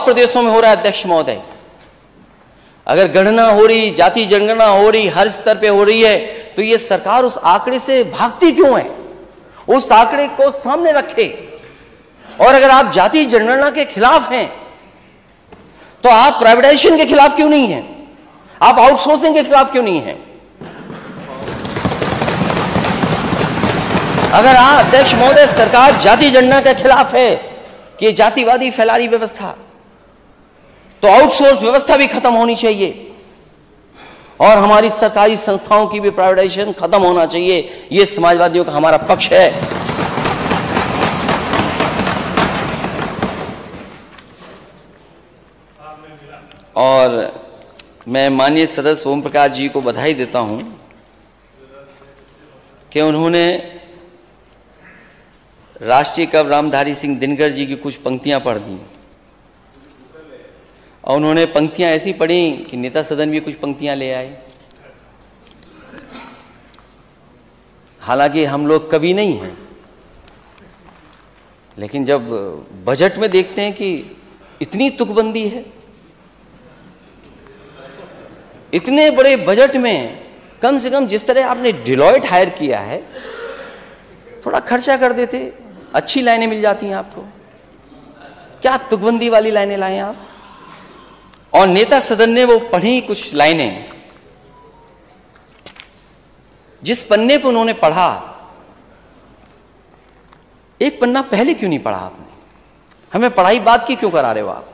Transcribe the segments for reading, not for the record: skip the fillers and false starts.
प्रदेशों में हो रहा है अध्यक्ष महोदय। अगर गणना हो रही, जाति जनगणना हो रही, हर स्तर पे हो रही है, तो ये सरकार उस आंकड़े से भागती क्यों है? उस आंकड़े को सामने रखे। और अगर आप जाति जनगणना के खिलाफ हैं तो आप प्राइवेटाइजेशन के खिलाफ क्यों नहीं हैं? आप आउटसोर्सिंग के खिलाफ क्यों नहीं हैं? अगर अध्यक्ष महोदय सरकार जाति जनगणना के खिलाफ है कि जातिवादी फैला रही व्यवस्था, तो आउटसोर्स व्यवस्था भी खत्म होनी चाहिए और हमारी सरकारी संस्थाओं की भी प्राइवेटाइजेशन खत्म होना चाहिए। यह समाजवादियों का हमारा पक्ष है। और मैं माननीय सदस्य ओम प्रकाश जी को बधाई देता हूं कि उन्होंने राष्ट्रीय कवि रामधारी सिंह दिनकर जी की कुछ पंक्तियां पढ़ दी और उन्होंने पंक्तियां ऐसी पढ़ी कि नेता सदन भी कुछ पंक्तियां ले आए। हालांकि हम लोग कवि नहीं हैं, लेकिन जब बजट में देखते हैं कि इतनी तुकबंदी है, इतने बड़े बजट में कम से कम जिस तरह आपने डिलॉयट हायर किया है, थोड़ा खर्चा कर देते, अच्छी लाइनें मिल जाती हैं आपको। क्या तुकबंदी वाली लाइनें लाए आप? और नेता सदन ने वो पढ़ी कुछ लाइनें, जिस पन्ने पर उन्होंने पढ़ा, एक पन्ना पहले क्यों नहीं पढ़ा आपने? हमें पढ़ाई बाद की क्यों करा रहे हो आप?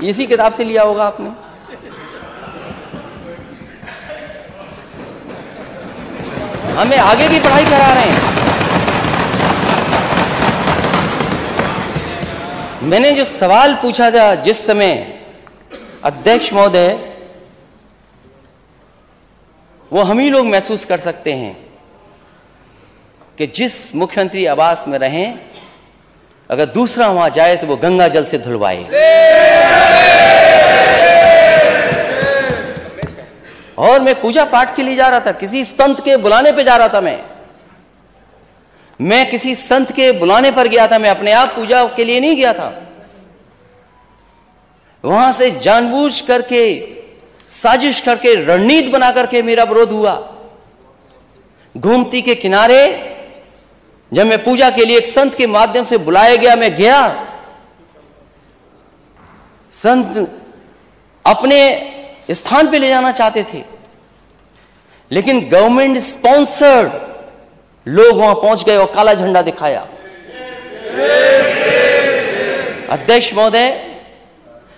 इसी किताब से लिया होगा आपने। हमें आगे की पढ़ाई करा रहे हैं। मैंने जो सवाल पूछा था जिस समय, अध्यक्ष महोदय, वो हम ही लोग महसूस कर सकते हैं कि जिस मुख्यमंत्री आवास में रहें, अगर दूसरा वहां जाए तो वो गंगा जल से धुलवाए। और मैं पूजा पाठ के लिए जा रहा था, किसी संत के बुलाने पे जा रहा था। मैं किसी संत के बुलाने पर गया था, मैं अपने आप पूजा के लिए नहीं गया था। वहां से जानबूझ करके, साजिश करके, रणनीति बना करके मेरा विरोध हुआ। गोमती के किनारे जब मैं पूजा के लिए एक संत के माध्यम से बुलाया गया, मैं गया। संत अपने स्थान पे ले जाना चाहते थे, लेकिन गवर्नमेंट स्पॉन्सर्ड लोग वहां पहुंच गए और काला झंडा दिखाया। अध्यक्ष महोदय,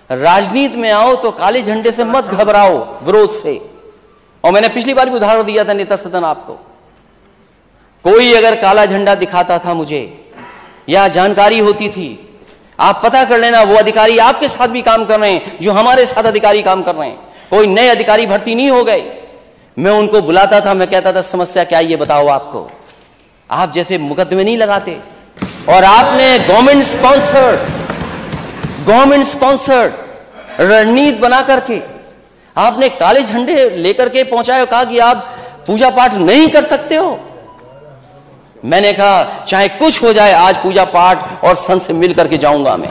राजनीति में आओ तो काले झंडे से मत घबराओ, विरोध से। और मैंने पिछली बार भी उदाहरण दिया था नेता सदन आपको। कोई अगर काला झंडा दिखाता था मुझे, या जानकारी होती थी, आप पता कर लेना वो अधिकारी आपके साथ भी काम कर रहे हैं जो हमारे साथ अधिकारी काम कर रहे हैं। कोई नए अधिकारी भर्ती नहीं हो गए। मैं उनको बुलाता था, मैं कहता था समस्या क्या है ये बताओ आपको। आप जैसे मुकदमे नहीं लगाते। और आपने गवर्नमेंट स्पॉन्सर्ड रणनीति बना करके आपने काले झंडे लेकर के पहुंचाए, कहा कि आप पूजा पाठ नहीं कर सकते हो। मैंने कहा चाहे कुछ हो जाए, आज पूजा पाठ और संत से मिल करके जाऊंगा मैं।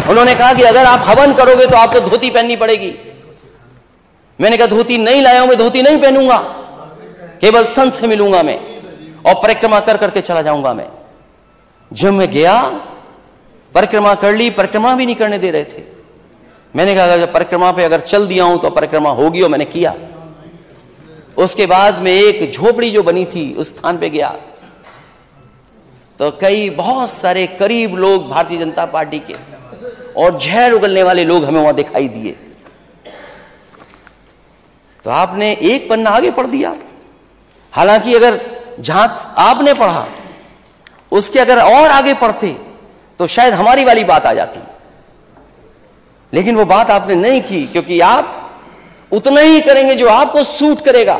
उन्होंने कहा कि अगर आप हवन करोगे तो आपको धोती पहननी पड़ेगी। मैंने कहा धोती नहीं लाया हूं, मैं धोती नहीं पहनूंगा, केवल संत से मिलूंगा मैं और परिक्रमा कर करके चला जाऊंगा मैं। जब मैं गया, परिक्रमा कर ली, परिक्रमा भी नहीं करने दे रहे थे। मैंने कहा अगर परिक्रमा पे अगर चल दिया हूं तो परिक्रमा होगी, और मैंने किया। उसके बाद में एक झोपड़ी जो बनी थी उस स्थान पे गया, तो कई बहुत सारे करीब लोग भारतीय जनता पार्टी के और जहर उगलने वाले लोग हमें वहां दिखाई दिए। तो आपने एक पन्ना आगे पढ़ दिया। हालांकि अगर जहां आपने पढ़ा उसके अगर और आगे पढ़ते तो शायद हमारी वाली बात आ जाती, लेकिन वो बात आपने नहीं की, क्योंकि आप उतना ही करेंगे जो आपको सूट करेगा।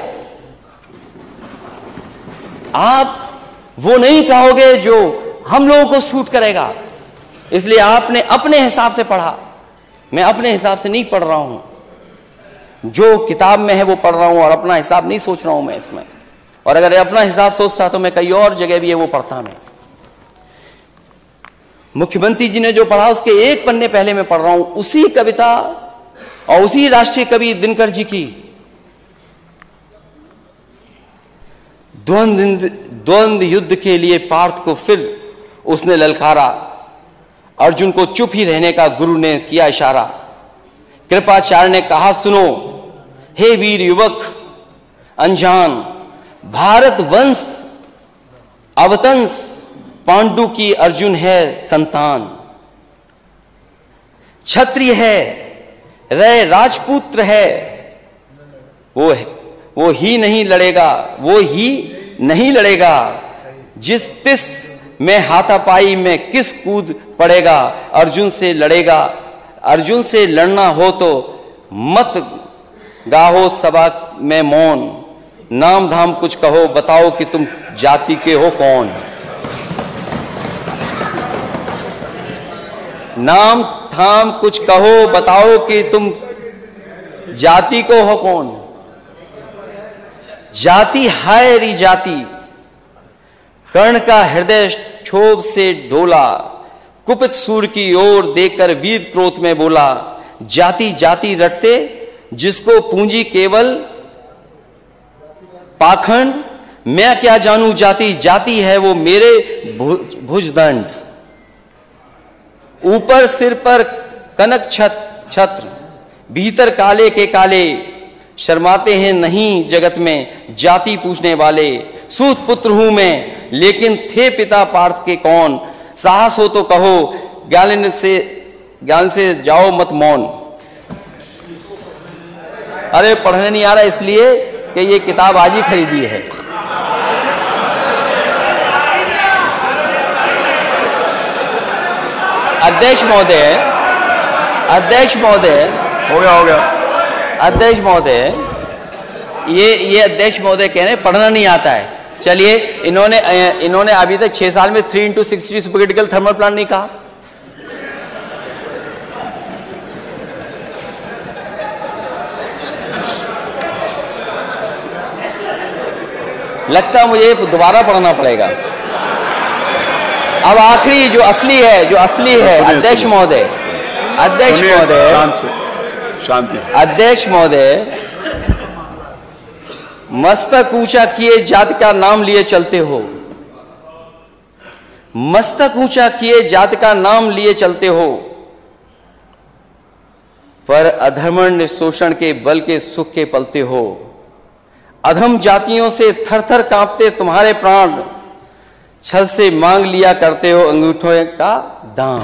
आप वो नहीं कहोगे जो हम लोगों को सूट करेगा। इसलिए आपने अपने हिसाब से पढ़ा। मैं अपने हिसाब से नहीं पढ़ रहा हूं, जो किताब में है वो पढ़ रहा हूं और अपना हिसाब नहीं सोच रहा हूं मैं इसमें। और अगर अपना हिसाब सोचता तो मैं कई और जगह भी है वो पढ़ता मैं। मुख्यमंत्री जी ने जो पढ़ा उसके एक पन्ने पहले मैं पढ़ रहा हूं, उसी कविता और उसी राष्ट्रीय कवि दिनकर जी की द्वंद्व युद्ध के लिए पार्थ को फिर उसने ललकारा। अर्जुन को चुप ही रहने का गुरु ने किया इशारा। कृपाचार्य ने कहा सुनो हे वीर युवक अनजान, भारत वंश अवतंस पांडु की अर्जुन है संतान। क्षत्रिय है रे राजपुत्र है, वो ही नहीं लड़ेगा, जिस तिस में हाथापाई में किस कूद पड़ेगा। अर्जुन से लड़ना हो तो मत गाहो सभा में मौन, नाम धाम कुछ कहो बताओ कि तुम जाति के हो कौन। नाम धाम कुछ कहो बताओ कि तुम जाति को हो कौन। जाति हाय री जाति, कर्ण का हृदय क्षोभ से डोला, कुपित सूर की ओर देखकर वीर क्रोध में बोला। जाति जाति रटते जिसको पूंजी केवल पाखंड, मैं क्या जानू जाति, जाति है वो मेरे भुजदंड। ऊपर सिर पर कनक छत्र, भीतर काले के काले, शर्माते हैं नहीं जगत में जाति पूछने वाले। सूत पुत्र हूं मैं लेकिन थे पिता पार्थ के कौन, साहस हो तो कहो ज्ञान से जाओ मत मौन। अरे पढ़ने नहीं आ रहा इसलिए कि ये किताब आज ही खरीदी है। अध्यक्ष महोदय हो गया अध्यक्ष महोदय, ये अध्यक्ष महोदय कह रहे हैं पढ़ना नहीं आता है। चलिए इन्होंने अभी तक 6 साल में 3x60 सुपरक्रिटिकल थर्मल प्लांट नहीं कहा। लगता है मुझे दोबारा पढ़ना पड़ेगा। अब आखिरी जो असली है अध्यक्ष महोदय, शांति। अध्यक्ष महोदय, मस्तक ऊंचा किए जाति का नाम लिए चलते हो, मस्तक ऊंचा किए जाति का नाम लिए चलते हो, पर अधर्मण्य शोषण के बल के सुख के पलते हो। अधम जातियों से थर थर कांपते तुम्हारे प्राण, छल से मांग लिया करते हो अंगूठों का दाम।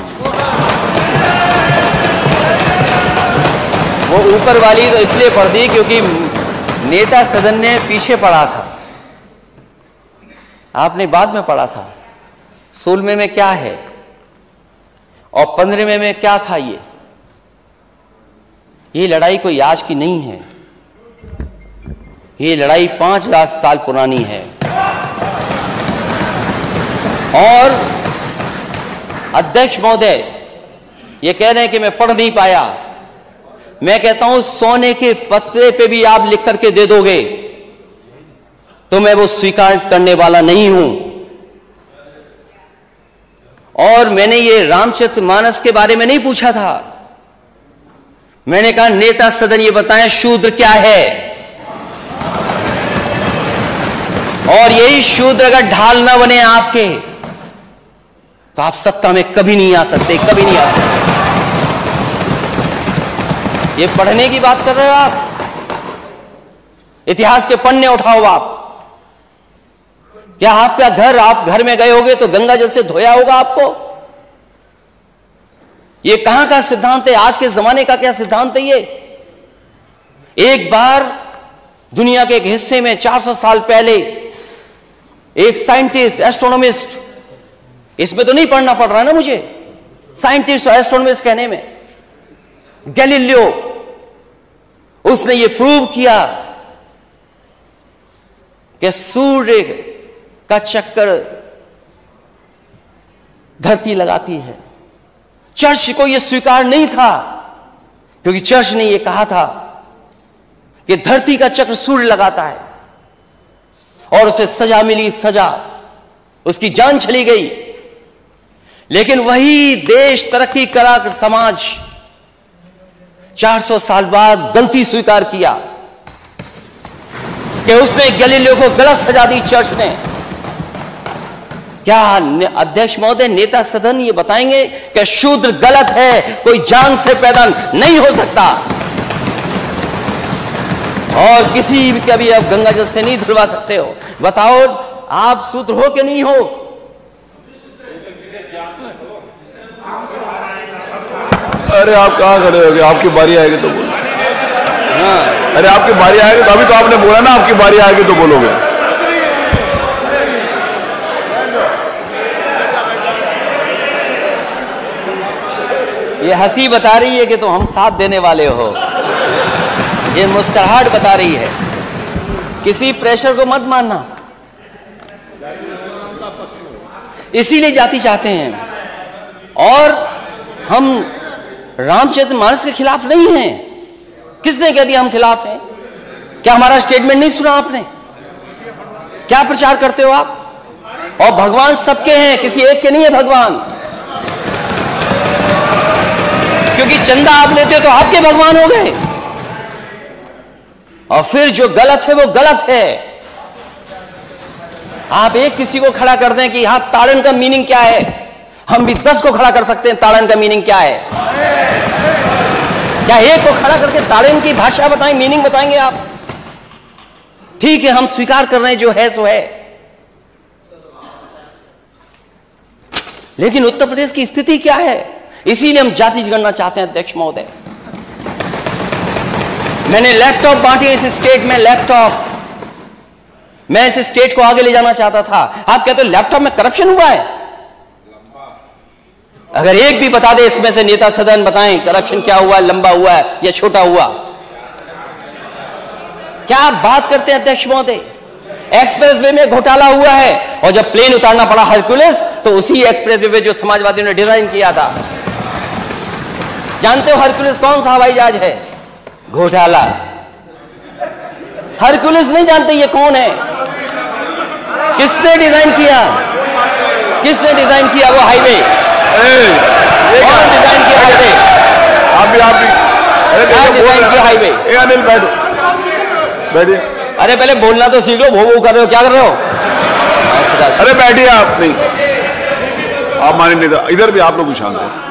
वो ऊपर वाली तो इसलिए पढ़ दी क्योंकि नेता सदन ने पीछे पढ़ा था, आपने बाद में पढ़ा था। 16वें में क्या है और 15वें में क्या था। ये लड़ाई कोई आज की नहीं है, ये लड़ाई 5,00,000 साल पुरानी है। और अध्यक्ष महोदय ये कह रहे हैं कि मैं पढ़ नहीं पाया। मैं कहता हूं सोने के पत्रे पे भी आप लिख करके दे दोगे तो मैं वो स्वीकार करने वाला नहीं हूं। और मैंने ये रामचरितमानस के बारे में नहीं पूछा था, मैंने कहा नेता सदन ये बताएं शूद्र क्या है। और यही शूद्र अगर ढाल ना बने आपके तो आप सत्ता में कभी नहीं आ सकते, कभी नहीं आ सकते। ये पढ़ने की बात कर रहे हो आप, इतिहास के पन्ने उठाओ आप। क्या आपका घर, आप घर में गए होगे तो गंगा जल से धोया होगा आपको। ये कहां का सिद्धांत है, आज के जमाने का क्या सिद्धांत है ये। एक बार दुनिया के एक हिस्से में 400 साल पहले एक साइंटिस्ट, एस्ट्रोनॉमिस्ट, इसमें तो नहीं पढ़ना पड़ रहा ना मुझे, साइंटिस्ट और एस्ट्रोनॉमिस्ट कहने में, गैलीलियो, उसने ये प्रूव किया कि सूर्य का चक्कर धरती लगाती है। चर्च को यह स्वीकार नहीं था क्योंकि चर्च ने यह कहा था कि धरती का चक्र सूर्य लगाता है, और उसे सजा मिली, सजा, उसकी जान चली गई। लेकिन वही देश तरक्की करा कर समाज 400 साल बाद गलती स्वीकार किया कि उसने गैलीलियो को गलत सजा दी चर्च ने। क्या अध्यक्ष महोदय, नेता सदन ये बताएंगे कि शूद्र गलत है, कोई जान से पैदा नहीं हो सकता और किसी भी कभी आप गंगा जल से नहीं धुलवा सकते हो? बताओ, आप शूद्र हो कि नहीं हो? अरे आप कहाँ खड़े हो गए? आपकी बारी आएगी तो बोलो। हाँ, अरे आपकी बारी आएगी तो, अभी तो आपने बोला ना आपकी बारी आएगी तो बोलोगे। ये हंसी बता रही है कि तो हम साथ देने वाले हो, ये मुस्कुराहट बता रही है। किसी प्रेशर को मत मानना, इसीलिए जाति चाहते हैं। और हम रामचरितमानस के खिलाफ नहीं हैं। किसने कह दिया हम खिलाफ हैं? क्या हमारा स्टेटमेंट नहीं सुना आपने? क्या प्रचार करते हो आप? और भगवान सबके हैं, किसी एक के नहीं है भगवान। क्योंकि चंदा आप लेते हो तो आपके भगवान हो गए, और फिर जो गलत है वो गलत है। आप एक किसी को खड़ा कर दें कि यहां ताड़न का मीनिंग क्या है, हम भी 10 को खड़ा कर सकते हैं ताड़न का मीनिंग क्या है। क्या एक को खड़ा करके ताड़न की भाषा बताएं, मीनिंग बताएंगे आप? ठीक है, हम स्वीकार कर रहे हैं जो है सो है, लेकिन उत्तर प्रदेश की स्थिति क्या है? इसीलिए हम जाति जनगणना चाहते हैं अध्यक्ष महोदय। मैंने लैपटॉप बांटे इस स्टेट में, लैपटॉप मैं इस स्टेट को आगे ले जाना चाहता था। आप कहते हो लैपटॉप में करप्शन हुआ है? अगर एक भी बता दे इसमें से नेता सदन बताएं करप्शन क्या हुआ है, लंबा हुआ है या छोटा हुआ। क्या आप बात करते हैं अध्यक्ष महोदय? एक्सप्रेसवे में घोटाला हुआ है, और जब प्लेन उतारना पड़ा हरकुलिस, तो उसी एक्सप्रेसवे में जो समाजवादियों ने डिजाइन किया था। जानते हो हरकुलिस कौन सा हवाई जहाज है? घोटाला। हरकुलिस नहीं जानते ये कौन है? किसने डिजाइन किया? किसने डिजाइन किया वो हाईवे? कौन डिजाइन किया हाईवे? आप भी क्या डिजाइन किया हाईवे? अनिल बैठो, बैठिए। अरे पहले बोलना तो सीख लो, भो कर रहे हो, क्या कर रहे हो? अरे बैठिए आप। नहीं, आप माने नेता, इधर भी आप लोग भी शांत रहो।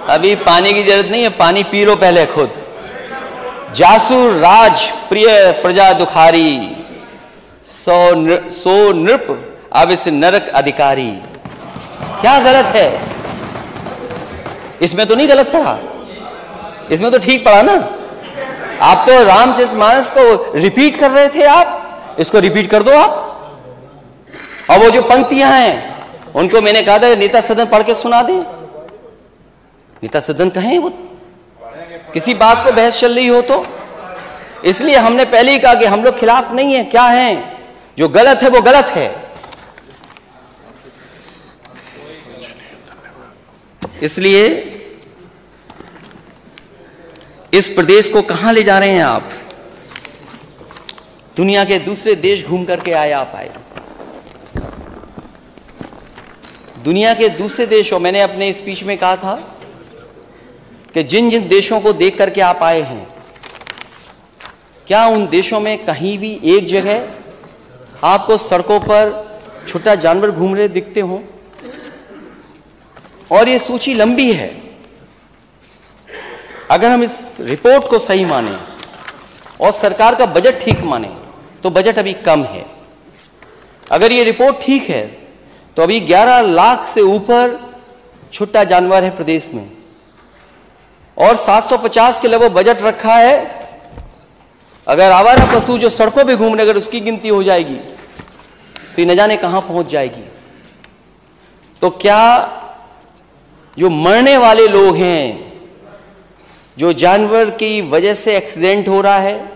अभी पानी की जरूरत नहीं है, पानी पी लो पहले खुद। जासुर राज प्रिय प्रजा दुखारी, सो नृप अब इस नरक अधिकारी। क्या गलत है इसमें? तो नहीं गलत पढ़ा, इसमें तो ठीक पढ़ा ना। आप तो रामचरितमानस को रिपीट कर रहे थे, आप इसको रिपीट कर दो आप। और वो जो पंक्तियां हैं उनको मैंने कहा था नेता सदन पढ़ के सुना दे। नेता सदन कहें वो किसी बात को बहस चल रही हो तो। इसलिए हमने पहले ही कहा कि हम लोग खिलाफ नहीं है। क्या है? जो गलत है वो गलत है। इसलिए इस प्रदेश को कहां ले जा रहे हैं आप? दुनिया के दूसरे देश घूम करके आए आप आए, दुनिया के दूसरे देशों। मैंने अपने स्पीच में कहा था कि जिन जिन देशों को देख करके आप आए हैं, क्या उन देशों में कहीं भी एक जगह आपको सड़कों पर छोटा जानवर घूम रहे दिखते हों? और ये सूची लंबी है। अगर हम इस रिपोर्ट को सही माने और सरकार का बजट ठीक माने तो बजट अभी कम है। अगर ये रिपोर्ट ठीक है तो अभी 11 लाख से ऊपर छुट्टा जानवर है प्रदेश में, और 750 के लगभग बजट रखा है। अगर आवारा पशु जो सड़कों पे घूम रहे, अगर उसकी गिनती हो जाएगी तो न जाने कहां पहुंच जाएगी। तो क्या जो मरने वाले लोग हैं, जो जानवर की वजह से एक्सीडेंट हो रहा है,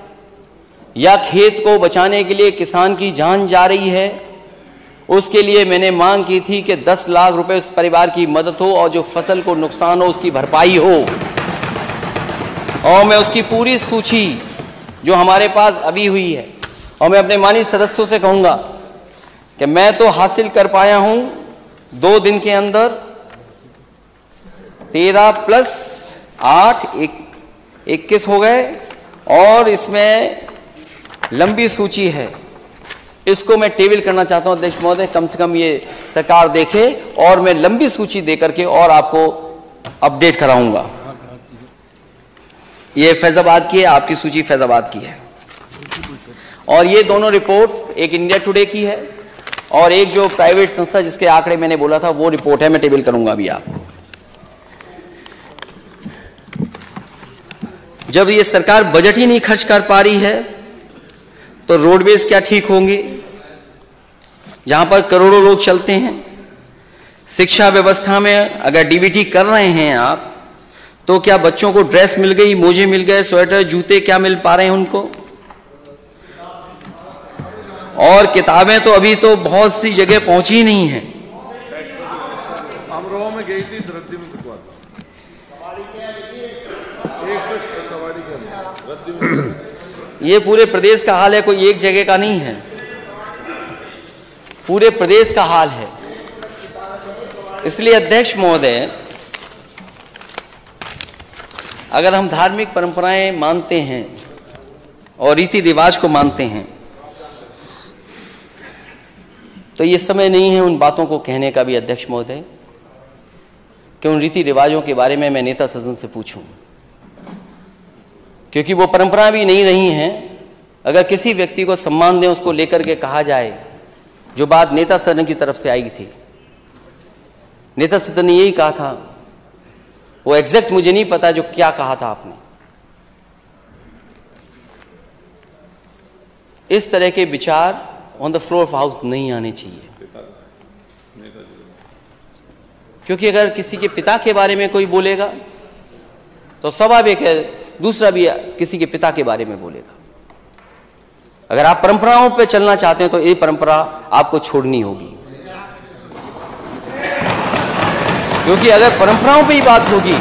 या खेत को बचाने के लिए किसान की जान जा रही है, उसके लिए मैंने मांग की थी कि 10 लाख रुपए उस परिवार की मदद हो, और जो फसल को नुकसान हो उसकी भरपाई हो। और मैं उसकी पूरी सूची जो हमारे पास अभी हुई है, और मैं अपने माननीय सदस्यों से कहूंगा कि मैं तो हासिल कर पाया हूं 2 दिन के अंदर 13 प्लस 8 21 हो गए, और इसमें लंबी सूची है, इसको मैं टेबल करना चाहता हूं अध्यक्ष महोदय, कम से कम ये सरकार देखे, और मैं लंबी सूची देकर के और आपको अपडेट कराऊंगा। ये फैजाबाद की है, आपकी सूची फैजाबाद की है, और ये दोनों रिपोर्ट्स एक इंडिया टुडे की है और एक जो प्राइवेट संस्था जिसके आंकड़े मैंने बोला था वो रिपोर्ट है, मैं टेबल करूंगा अभी आपको। जब ये सरकार बजट ही नहीं खर्च कर पा रही है तो रोडवेज क्या ठीक होंगे, जहां पर करोड़ों लोग चलते हैं। शिक्षा व्यवस्था में अगर डीबीटी कर रहे हैं आप, तो क्या बच्चों को ड्रेस मिल गई, मोजे मिल गए, स्वेटर जूते क्या मिल पा रहे हैं उनको? और किताबें तो अभी तो बहुत सी जगह पहुंची ही नहीं है। में गई थी, ये पूरे प्रदेश का हाल है, कोई एक जगह का नहीं है, पूरे प्रदेश का हाल है। इसलिए अध्यक्ष महोदय, अगर हम धार्मिक परंपराएं मानते हैं और रीति रिवाज को मानते हैं, तो ये समय नहीं है उन बातों को कहने का भी अध्यक्ष महोदय, कि उन रीति रिवाजों के बारे में मैं नेता सदन से पूछूं, क्योंकि वो परंपरा भी नहीं रही हैं। अगर किसी व्यक्ति को सम्मान दें, उसको लेकर के कहा जाए, जो बात नेता सदन की तरफ से आई थी, नेता सदन ने यही कहा था, वो एग्जैक्ट मुझे नहीं पता जो क्या कहा था आपने। इस तरह के विचार on the floor of house नहीं आने चाहिए, क्योंकि अगर किसी के पिता के बारे में कोई बोलेगा तो स्वाभाविक है दूसरा भी किसी के पिता के बारे में बोलेगा। अगर आप परंपराओं पे चलना चाहते हैं तो ये परंपरा आपको छोड़नी होगी, क्योंकि अगर परंपराओं पे ही बात होगी